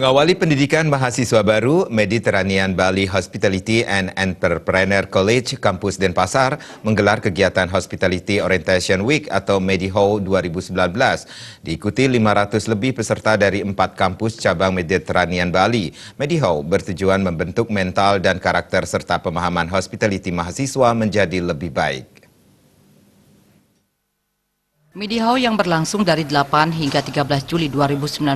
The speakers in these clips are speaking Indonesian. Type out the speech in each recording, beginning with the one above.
Mengawali pendidikan mahasiswa baru, Mediterranean Bali Hospitality and Entrepreneur College Kampus Denpasar menggelar kegiatan Hospitality Orientation Week atau Mediho 2019. Diikuti 500 lebih peserta dari 4 kampus cabang Mediterranean Bali. Mediho bertujuan membentuk mental dan karakter serta pemahaman hospitality mahasiswa menjadi lebih baik. Mediho yang berlangsung dari 8 hingga 13 Juli 2019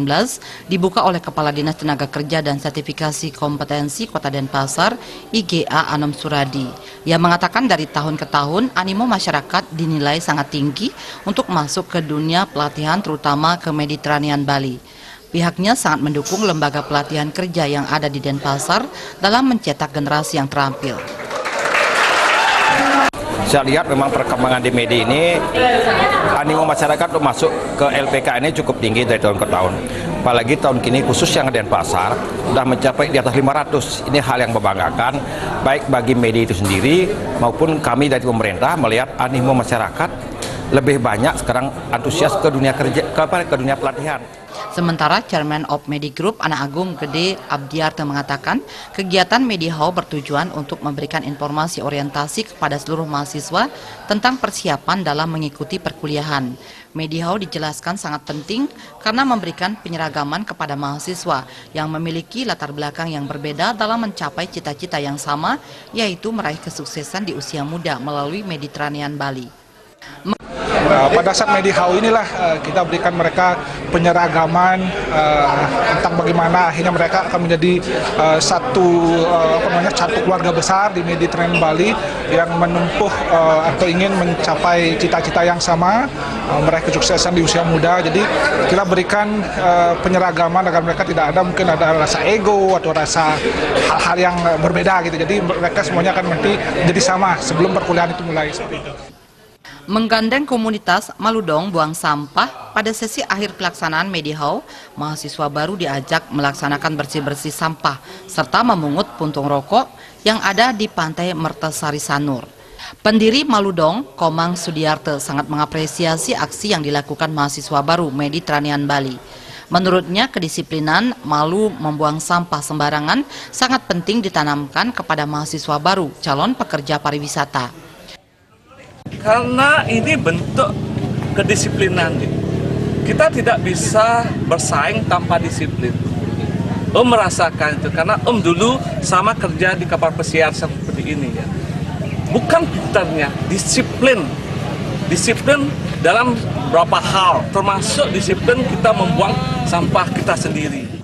dibuka oleh Kepala Dinas Tenaga Kerja dan Sertifikasi Kompetensi Kota Denpasar, IGA Anom Suradi, yang mengatakan dari tahun ke tahun animo masyarakat dinilai sangat tinggi untuk masuk ke dunia pelatihan terutama ke Mediterranean Bali. Pihaknya sangat mendukung lembaga pelatihan kerja yang ada di Denpasar dalam mencetak generasi yang terampil. Saya lihat memang perkembangan di Medi ini, animo masyarakat untuk masuk ke LPK ini cukup tinggi dari tahun ke tahun. Apalagi tahun kini khusus yang Denpasar sudah mencapai di atas 500. Ini hal yang membanggakan, baik bagi Medi itu sendiri maupun kami dari pemerintah melihat animo masyarakat lebih banyak sekarang antusias ke dunia kerja, ke dunia pelatihan. Sementara Chairman of Medi Group Anak Agung Gede Abdiarto mengatakan kegiatan Mediho bertujuan untuk memberikan informasi orientasi kepada seluruh mahasiswa tentang persiapan dalam mengikuti perkuliahan. Mediho dijelaskan sangat penting karena memberikan penyeragaman kepada mahasiswa yang memiliki latar belakang yang berbeda dalam mencapai cita-cita yang sama, yaitu meraih kesuksesan di usia muda melalui Mediterranean Bali. Pada saat Mediho inilah kita berikan mereka penyeragaman tentang bagaimana akhirnya mereka akan menjadi satu keluarga besar di Mediterranean Bali yang menempuh atau ingin mencapai cita-cita yang sama, meraih kesuksesan di usia muda. Jadi kita berikan penyeragaman agar mereka tidak ada mungkin ada rasa ego atau rasa hal-hal yang berbeda gitu. Jadi mereka semuanya akan nanti jadi sama sebelum perkuliahan itu mulai seperti itu. Menggandeng komunitas Maludong buang sampah, pada sesi akhir pelaksanaan Mediho, mahasiswa baru diajak melaksanakan bersih-bersih sampah serta memungut puntung rokok yang ada di pantai Mertasari Sanur. Pendiri Maludong, Komang Sudiarte, sangat mengapresiasi aksi yang dilakukan mahasiswa baru Mediterranean Bali. Menurutnya, kedisiplinan malu membuang sampah sembarangan sangat penting ditanamkan kepada mahasiswa baru calon pekerja pariwisata. Karena ini bentuk kedisiplinan. Kita tidak bisa bersaing tanpa disiplin. Merasakan itu karena dulu sama kerja di kapal pesiar seperti ini ya. Bukan pintarnya, disiplin. Disiplin dalam beberapa hal, termasuk disiplin kita membuang sampah kita sendiri.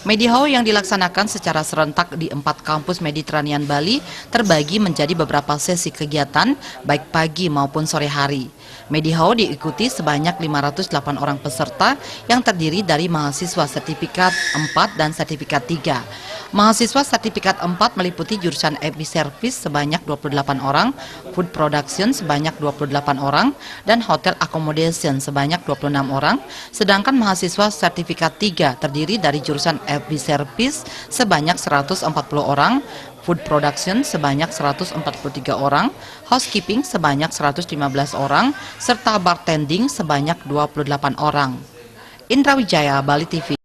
Mediho yang dilaksanakan secara serentak di 4 kampus Mediterranean Bali terbagi menjadi beberapa sesi kegiatan baik pagi maupun sore hari. Mediho diikuti sebanyak 508 orang peserta yang terdiri dari mahasiswa sertifikat 4 dan sertifikat 3. Mahasiswa sertifikat 4 meliputi jurusan FB Service sebanyak 28 orang, Food Production sebanyak 28 orang, dan Hotel Accommodation sebanyak 26 orang, sedangkan mahasiswa sertifikat 3 terdiri dari jurusan FB Service sebanyak 140 orang, Food Production sebanyak 143 orang, Housekeeping sebanyak 115 orang, serta Bartending sebanyak 28 orang. Indra Wijaya, Bali TV.